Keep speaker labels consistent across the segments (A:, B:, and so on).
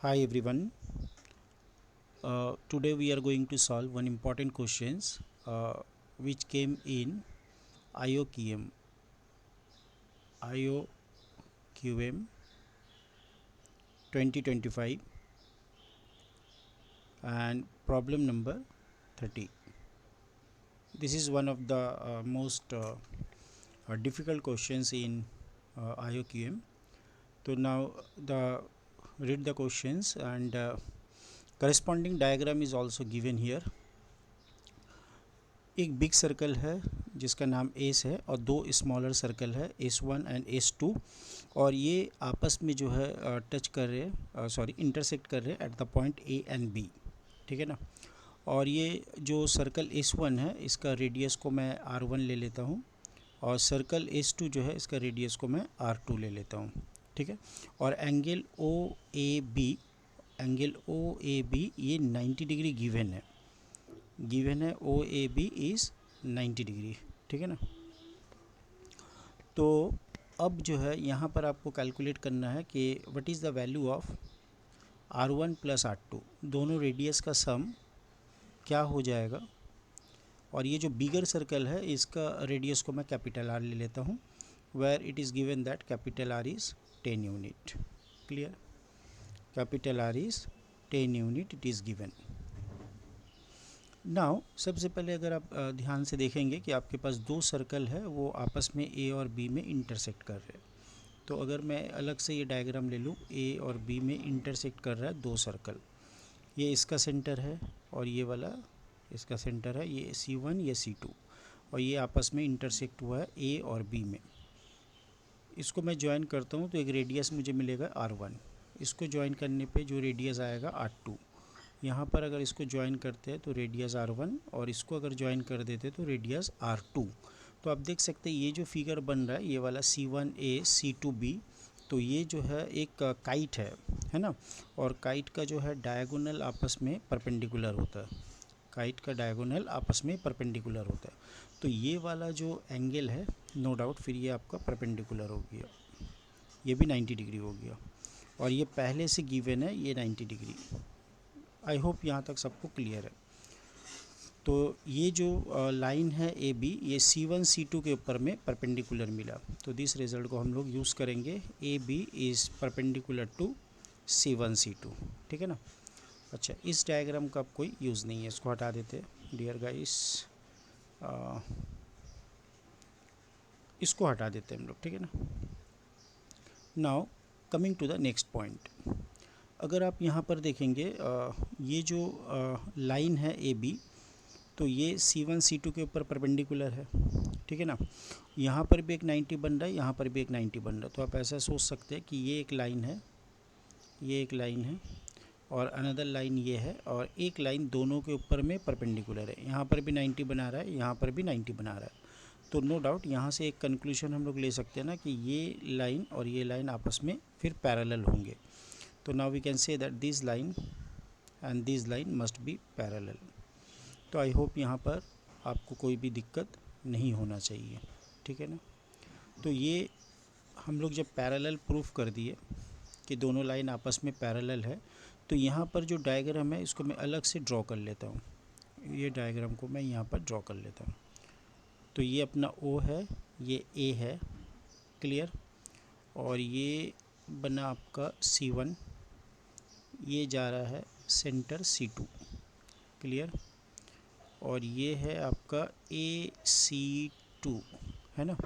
A: Hi everyone. Today we are going to solve one important questions which came in IOQM 2025 and problem number 30. This is one of the most difficult questions in IOQM. So now the read the questions and corresponding diagram is also given here. एक big circle है जिसका नाम S है और दो smaller circle है S1 and S2 और ये आपस में जो है टच कर रहे हैं इंटरसेक्ट कर रहे हैं at the point A and B, ठीक है ना। और ये जो सर्कल S1 है इसका रेडियस को मैं R1 ले लेता हूँ और सर्कल S2 जो है इसका रेडियस को मैं R2 ले लेता हूँ, ठीक है। और एंगल ओ ए बी ये 90 डिग्री गिवन है ओ ए बी इज़ 90 डिग्री, ठीक है ना। तो अब जो है यहाँ पर आपको कैलकुलेट करना है कि what is the value of R1 plus R2, दोनों रेडियस का सम क्या हो जाएगा। और ये जो बिगर सर्कल है इसका रेडियस को मैं कैपिटल R ले लेता हूँ, where it is given that capital R is 10 unit. Clear, capital R is 10 unit it is given. Now सबसे पहले अगर आप ध्यान से देखेंगे कि आपके पास दो सर्कल है वो आपस में ए और बी में इंटरसेक्ट कर रहे हैं। तो अगर मैं अलग से ये डायग्राम ले लूँ, ए और बी में इंटरसेक्ट कर रहा है दो सर्कल, ये इसका सेंटर है और ये वाला इसका सेंटर है, ये C1 ये C2 और ये आपस में इंटरसेक्ट हुआ है ए और बी में। इसको मैं ज्वाइन करता हूँ तो एक रेडियस मुझे मिलेगा R1, इसको ज्वाइन करने पे जो रेडियस आएगा R2। यहाँ पर अगर इसको ज्वाइन करते हैं तो रेडियस R1 और इसको अगर ज्वाइन कर देते तो रेडियस R2। तो आप देख सकते हैं ये जो फिगर बन रहा है ये वाला C1A C2B, तो ये जो है एक काइट है ना। और काइट का जो है डायगोनल आपस में परपेंडिकुलर होता है, काइट का डायगोनल आपस में परपेंडिकुलर होता है। तो ये वाला जो एंगल है नो डाउट फिर ये आपका परपेंडिकुलर हो गया, ये भी 90 डिग्री हो गया और ये पहले से गिवन है ये 90 डिग्री। आई होप यहाँ तक सबको क्लियर है। तो ये जो लाइन है ए बी ये C1 C2 के ऊपर में परपेंडिकुलर मिला, तो दिस रिजल्ट को हम लोग यूज़ करेंगे A B is perpendicular to C1 C2, ठीक है ना। अच्छा, इस डायग्राम का अब कोई यूज़ नहीं है, इसको हटा देते हैं डियर गाइस, इसको हटा देते हैं हम लोग, ठीक है ना। Now coming to the next point, अगर आप यहाँ पर देखेंगे ये जो लाइन है ए बी तो ये C1 C2 के ऊपर परपेंडिकुलर है, ठीक है ना। यहाँ पर भी एक 90 बन रहा है, यहाँ पर भी एक 90 बन रहा है। तो आप ऐसा सोच सकते हैं कि ये एक लाइन है, ये एक लाइन है और अनदर लाइन ये है और एक लाइन दोनों के ऊपर में परपेंडिकुलर है। यहाँ पर भी 90 बना रहा है, यहाँ पर भी 90 बना रहा है। तो नो डाउट यहाँ से एक कंक्लूजन हम लोग ले सकते हैं ना कि ये लाइन और ये लाइन आपस में फिर पैरेलल होंगे। तो now we can say that this line and this line must be parallel. तो आई होप यहाँ पर आपको कोई भी दिक्कत नहीं होना चाहिए, ठीक है ना। तो ये हम लोग जब पैरेलल प्रूफ कर दिए कि दोनों लाइन आपस में पैरेलल है, तो यहाँ पर जो डायग्राम है इसको मैं अलग से ड्रॉ कर लेता हूँ। ये डायग्राम को मैं यहाँ पर ड्रॉ कर लेता हूँ। तो ये अपना O है, ये A है, क्लियर। और ये बना आपका C1, ये जा रहा है सेंटर C2, क्लियर। और ये है आपका AC2, है ना।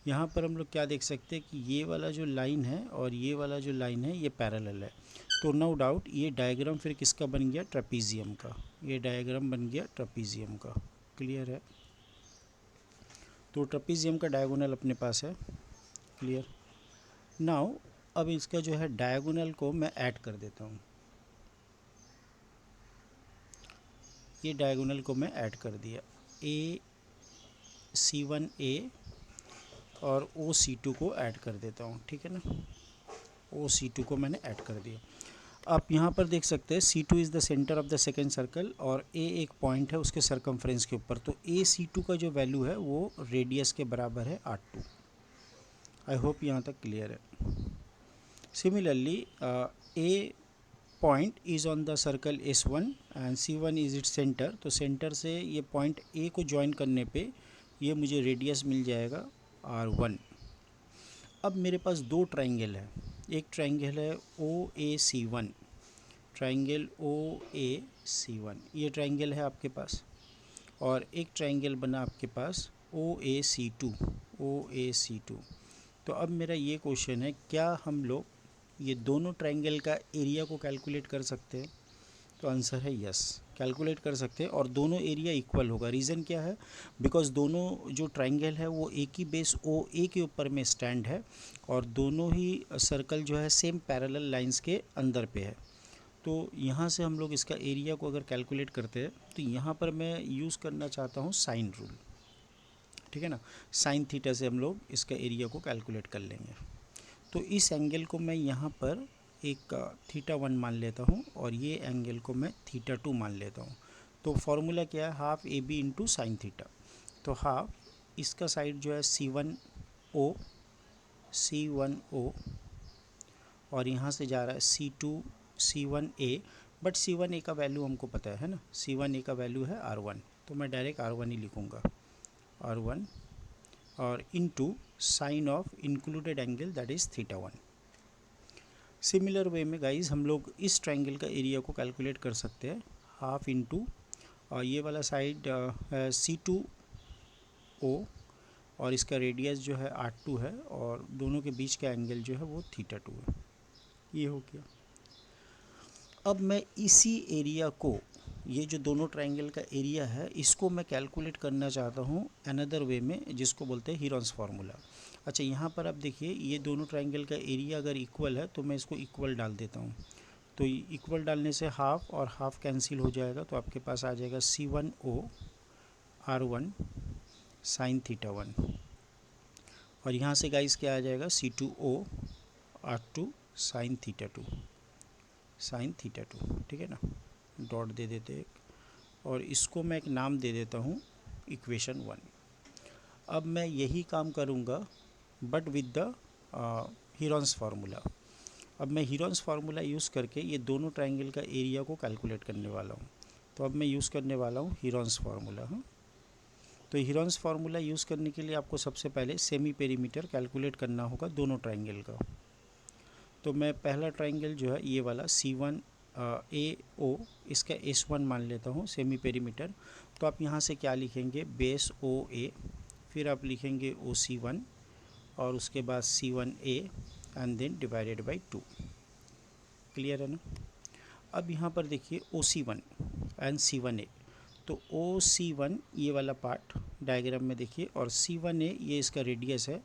A: यहाँ पर हम लोग क्या देख सकते हैं कि ये वाला जो लाइन है और ये वाला जो लाइन है ये पैरेलल है। तो नो डाउट ये डायग्राम फिर किसका बन गया, ट्रेपीजियम का। ये डायग्राम बन गया ट्रेपीजियम का, क्लियर है। तो ट्रेपीजियम का डायगोनल अपने पास है, क्लियर। नाउ अब इसका जो है डायगोनल को मैं ऐड कर देता हूँ, ये डायगोनल को मैं ऐड कर दिया, ए C1A और OC2 को ऐड कर देता हूँ, ठीक है ना। OC2 को मैंने ऐड कर दिया। आप यहाँ पर देख सकते हैं C2 is the centre of the second circle और A एक पॉइंट है उसके सरकमफ्रेंस के ऊपर। तो AC2 का जो वैल्यू है वो रेडियस के बराबर है R2। आई होप यहाँ तक क्लियर है। Similarly A point is on the circle S1 and C1 is its centre. तो सेंटर से ये पॉइंट A को ज्वाइन करने पे ये मुझे रेडियस मिल जाएगा R1। अब मेरे पास दो ट्राइंगल है, एक ट्राइंगल है OAC1, ट्राइंगल OAC1 ये ट्राइंगल है आपके पास, और एक ट्राइंगल बना आपके पास OAC2, OAC2। तो अब मेरा ये क्वेश्चन है, क्या हम लोग ये दोनों ट्राइंगल का एरिया को कैलकुलेट कर सकते हैं? तो आंसर है यस, कैलकुलेट कर सकते हैं, और दोनों एरिया इक्वल होगा। रीज़न क्या है? बिकॉज दोनों जो ट्राइंगल है वो एक ही बेस OA के ऊपर में स्टैंड है, और दोनों ही सर्कल जो है सेम पैरेलल लाइंस के अंदर पे है। तो यहाँ से हम लोग इसका एरिया को अगर कैलकुलेट करते हैं तो यहाँ पर मैं यूज़ करना चाहता हूँ साइन रूल, ठीक है ना। साइन थीटा से हम लोग इसका एरिया को कैलकुलेट कर लेंगे। तो इस एंगल को मैं यहाँ पर एक θ1 मान लेता हूँ, और ये एंगल को मैं θ2 मान लेता हूँ। तो फॉर्मूला क्या है? Half AB into sine theta. तो हाफ इसका साइड जो है C1O, C1O, और यहाँ से जा रहा है C2 C1A, बट C1A का वैल्यू हमको पता है ना, C1A का वैल्यू है R1, तो मैं डायरेक्ट R1 ही लिखूँगा, R1, और into sine of included angle that is θ1। Similar way में गाइज हम लोग इस ट्राइंगल का एरिया को कैलकुलेट कर सकते हैं, हाफ इंटू ये वाला साइड है C2O, और इसका रेडियस जो है R2 है, और दोनों के बीच का एंगल जो है वो θ2 है। ये हो गया। अब मैं इसी एरिया को, ये जो दोनों ट्राइंगल का एरिया है, इसको मैं कैलकुलेट करना चाहता हूँ अनदर वे में, जिसको बोलते हैं हीरोन्स फार्मूला। अच्छा, यहाँ पर आप देखिए, ये दोनों ट्राइंगल का एरिया अगर इक्वल है तो मैं इसको इक्वल डाल देता हूँ। तो इक्वल डालने से हाफ और हाफ कैंसिल हो जाएगा, तो आपके पास आ जाएगा C1O R1 साइन θ1, और यहाँ से गाइस क्या आ जाएगा? C2O R2 साइन θ2, साइन θ2, ठीक है ना। डॉट दे देते एक, और इसको मैं एक नाम दे देता हूँ इक्वेशन 1। अब मैं यही काम करूँगा but with the Heron's formula. अब मैं हीरोन्स फार्मूला यूज़ करके ये दोनों ट्राइंगल का एरिया को कैलकुलेट करने वाला हूँ। तो अब मैं यूज़ करने वाला हूँ हीरोन्स फार्मूला। हाँ, तो हीरोन्स फार्मूला यूज़ करने के लिए आपको सबसे पहले सेमी पेरीमीटर कैलकुलेट करना होगा दोनों ट्राइंगल का। तो मैं पहला ट्राइंगल जो है ये वाला C1AO, इसका S1 मान लेता हूँ सेमी पेरीमीटर। तो आप यहाँ से क्या लिखेंगे? बेस OA, फिर आप लिखेंगे OC1, और उसके बाद C1A and then divided by 2। क्लियर है ना? अब यहाँ पर देखिए OC1 एंड C1A। तो OC1 ये वाला पार्ट डायग्राम में देखिए, और C1A ये इसका रेडियस है।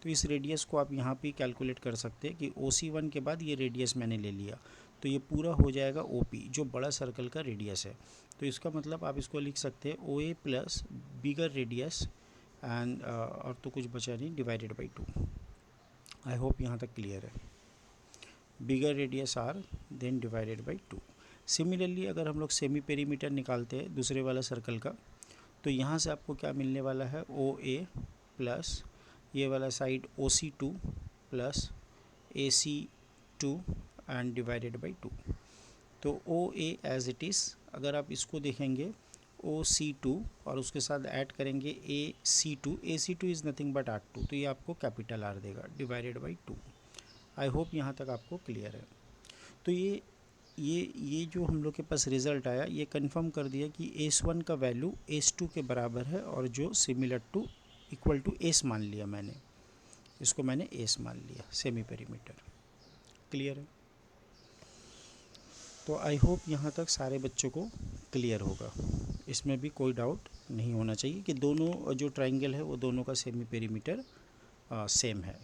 A: तो इस रेडियस को आप यहाँ पे कैलकुलेट कर सकते हैं कि OC1 के बाद ये रेडियस मैंने ले लिया, तो ये पूरा हो जाएगा OP, जो बड़ा सर्कल का रेडियस है। तो इसका मतलब आप इसको लिख सकते हैं OA plus bigger radius and और तो कुछ बचा नहीं, डिवाइडेड बाई 2। आई होप यहाँ तक क्लियर है। Bigger radius R then divided by 2। Similarly अगर हम लोग सेमी पेरीमीटर निकालते हैं दूसरे वाला सर्कल का, तो यहाँ से आपको क्या मिलने वाला है? OA प्लस ये वाला side OC2 plus AC2 and divided by 2। तो OA एज इट इज़, अगर आप इसको देखेंगे OC2 और उसके साथ ऐड करेंगे AC2, AC2 is nothing but R2, तो ये आपको कैपिटल R देगा डिवाइडेड बाई 2। आई होप यहाँ तक आपको क्लियर है। तो ये जो हम लोग के पास रिज़ल्ट आया, ये कंफर्म कर दिया कि S1 का वैल्यू S2 के बराबर है, और जो similar to equal to S मान लिया मैंने, इसको मैंने S मान लिया सेमी पेरीमीटर। क्लियर है? तो आई होप यहाँ तक सारे बच्चों को क्लियर होगा, इसमें भी कोई डाउट नहीं होना चाहिए कि दोनों जो ट्राइंगल है वो दोनों का सेमी पेरीमीटर सेम है,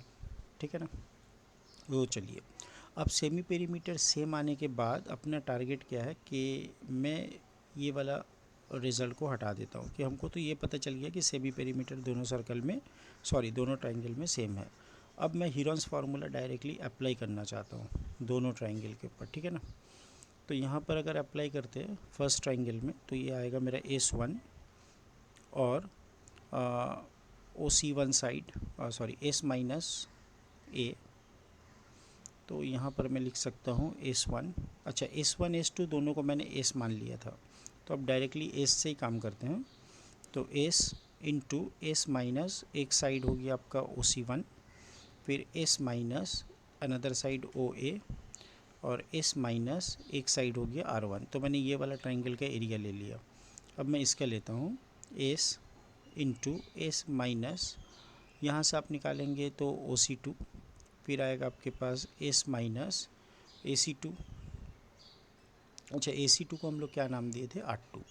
A: ठीक है ना। वो चलिए, अब सेमी पेरीमीटर सेम आने के बाद अपना टारगेट क्या है कि मैं ये वाला रिज़ल्ट को हटा देता हूँ कि हमको तो ये पता चल गया कि सेमी पेरीमीटर दोनों सर्कल में, दोनों ट्राइंगल में सेम है। अब मैं हीरोन्स फार्मूला डायरेक्टली अप्लाई करना चाहता हूँ दोनों ट्राइंगल के ऊपर, ठीक है ना। तो यहाँ पर अगर अप्लाई करते हैं फर्स्ट ट्राइंगल में, तो ये आएगा मेरा S1 और OC1 side, S minus A तो यहाँ पर मैं लिख सकता हूँ S1, अच्छा S1 S2 दोनों को मैंने S मान लिया था, तो अब डायरेक्टली S से ही काम करते हैं। तो S इंटू S माइनस एक साइड होगी आपका OC1, फिर S minus another side OA, और S माइनस एक साइड हो गया R1। तो मैंने ये वाला ट्राइंगल का एरिया ले लिया। अब मैं इसका लेता हूँ S इंटू S माइनस, यहाँ से आप निकालेंगे तो OC2, फिर आएगा आपके पास S माइनस AC2, अच्छा AC2 को हम लोग क्या नाम दिए थे, R2,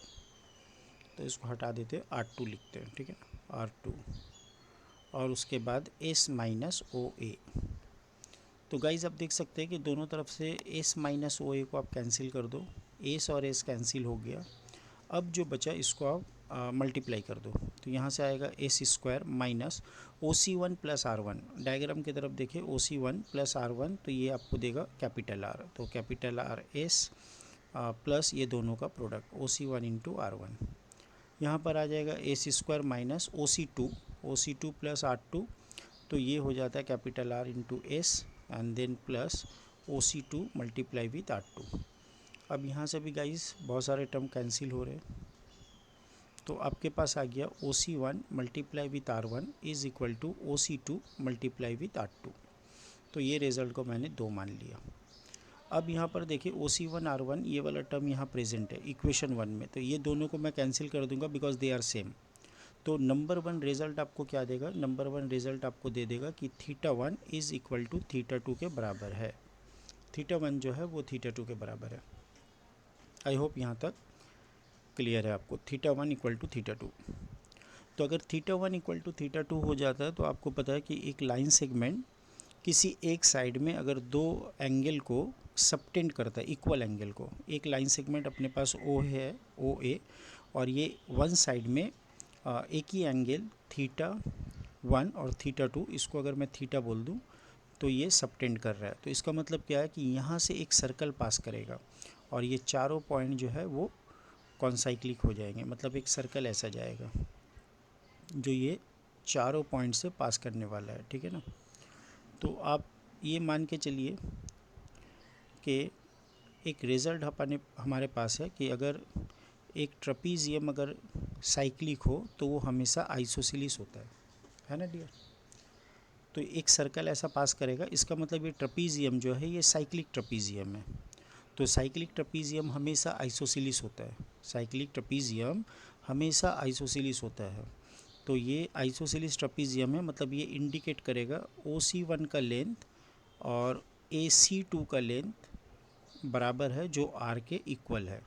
A: तो इसको हटा देते हैं, R2 लिखते हैं, ठीक है, R2, और उसके बाद S माइनस OA। तो गाइज आप देख सकते हैं कि दोनों तरफ से S माइनस OA को आप कैंसिल कर दो, S और S कैंसिल हो गया। अब जो बचा इसको आप मल्टीप्लाई कर दो, तो यहाँ से आएगा S² minus OC1 plus R1। Diagram की तरफ देखिए, OC1 प्लस R1, तो ये आपको देगा कैपिटल R, तो कैपिटल R S प्लस ये दोनों का प्रोडक्ट OC1 इंटू R1। यहाँ पर आ जाएगा S² minus OC2 plus R2, तो ये हो जाता है capital R into S and then plus OC2 multiply with R2। अब यहाँ से भी गाइस बहुत सारे टर्म कैंसिल हो रहे हैं, तो आपके पास आ गया OC1 multiply with R1 is equal to OC2 multiply with R2। तो ये रिज़ल्ट को मैंने 2 मान लिया। अब यहाँ पर देखिए OC1 R1 ये वाला टर्म यहाँ प्रेजेंट है इक्वेशन 1 में, तो ये दोनों को मैं कैंसिल कर दूंगा बिकॉज दे आर सेम। तो नंबर 1 रिज़ल्ट आपको क्या देगा, नंबर 1 रिज़ल्ट आपको दे देगा कि θ1 इज़ इक्वल टू θ2 के बराबर है। θ1 जो है वो θ2 के बराबर है। आई होप यहाँ तक क्लियर है आपको, θ1 इक्वल टू θ2। तो अगर θ1 इक्वल टू θ2 हो जाता है तो आपको पता है कि एक लाइन सेगमेंट किसी एक साइड में अगर दो एंगल को सबटेंड करता है, इक्वल एंगल को, एक लाइन सेगमेंट अपने पास O है OA, और ये वन साइड में एक ही एंगल θ1 और θ2, इसको अगर मैं थीटा बोल दूं तो ये सबटेंड कर रहा है। तो इसका मतलब क्या है कि यहाँ से एक सर्कल पास करेगा और ये चारों पॉइंट जो है वो कॉन्साइक्लिक हो जाएंगे, मतलब एक सर्कल ऐसा जाएगा जो ये चारों पॉइंट से पास करने वाला है, ठीक है ना। तो आप ये मान के चलिए कि एक रिज़ल्ट हमारे पास है कि अगर एक ट्रपीजियम अगर साइक्लिक हो तो वो हमेशा आइसोसेलिस होता है ना डियर। तो एक सर्कल ऐसा पास करेगा, इसका मतलब ये ट्रपीजियम जो है ये साइक्लिक ट्रपीजियम है। तो साइक्लिक ट्रपीजियम हमेशा आइसोसेलिस होता है, साइक्लिक ट्रपीजियम हमेशा आइसोसेलिस होता है। तो ये आइसोसेलिस ट्रपीजियम है, मतलब ये इंडिकेट करेगा OC1 का लेंथ और AC2 का लेंथ बराबर है जो R के इक्वल है।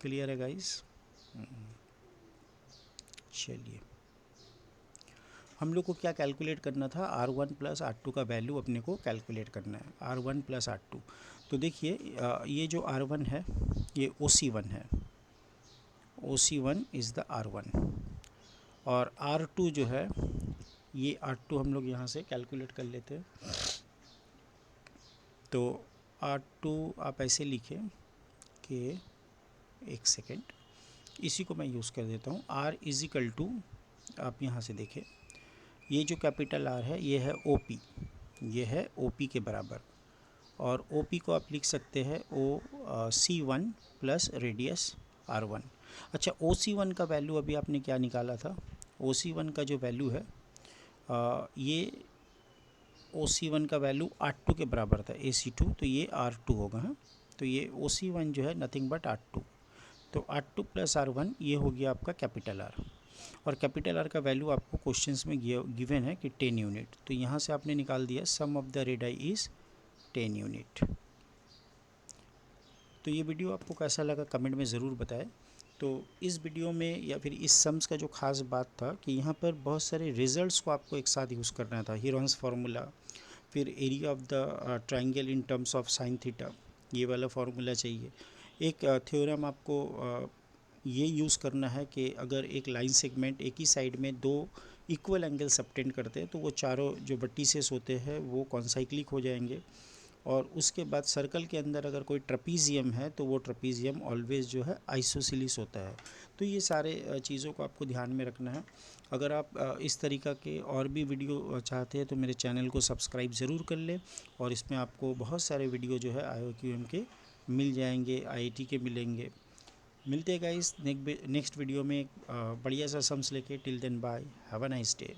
A: क्लियर है गाइस? चलिए, हम लोग को क्या कैलकुलेट करना था, R1 प्लस R2 का वैल्यू अपने को कैलकुलेट करना है, R1 प्लस R2। तो देखिए ये जो R1 है ये OC1 है, OC1 इज़ द R1, और R2 जो है ये R2 हम लोग यहाँ से कैलकुलेट कर लेते हैं। तो R2 आप ऐसे लिखें कि एक सेकेंड, इसी को मैं यूज़ कर देता हूँ, R इज़ इक्वल टू, आप यहाँ से देखें ये जो कैपिटल R है ये है OP, ये है OP के बराबर, और OP को आप लिख सकते हैं OC1 प्लस रेडियस R1। अच्छा, OC1 का वैल्यू अभी आपने क्या निकाला था, OC1 का जो वैल्यू है ये OC1 का वैल्यू R2 के बराबर था, AC2, तो ये R2 होगा। हाँ, तो ये OC1 जो है नथिंग बट R2, तो R2 प्लस R1 ये हो गया आपका कैपिटल R, और कैपिटल R का वैल्यू आपको क्वेश्चंस में गिवन है कि 10 यूनिट, तो यहाँ से आपने निकाल दिया sum of the radii is 10 unit. तो ये वीडियो आपको कैसा लगा कमेंट में ज़रूर बताएं। तो इस वीडियो में या फिर इस सम्स का जो ख़ास बात था कि यहाँ पर बहुत सारे रिजल्ट्स को आपको एक साथ यूज़ करना था, हीरोन्स फार्मूला, फिर area of the triangle in terms of sine theta, ये वाला फार्मूला चाहिए। एक थ्योरम आपको ये यूज़ करना है कि अगर एक लाइन सेगमेंट एक ही साइड में दो इक्वल एंगल सबटेंड करते हैं तो वो चारों जो वर्टिसेस होते हैं वो कॉन्साइक्लिक हो जाएंगे, और उसके बाद सर्कल के अंदर अगर कोई ट्रपीजियम है तो वो ट्रपीजियम ऑलवेज जो है आइसोसेलेस होता है। तो ये सारे चीज़ों को आपको ध्यान में रखना है। अगर आप इस तरीक़ा के और भी वीडियो चाहते हैं तो मेरे चैनल को सब्सक्राइब ज़रूर कर लें, और इसमें आपको बहुत सारे वीडियो जो है IOQM के मिल जाएंगे, IIT के मिलेंगे। मिलते हैं गाइस नेक्स्ट वीडियो में बढ़िया सा सम्स लेके। Till then bye, have a nice day.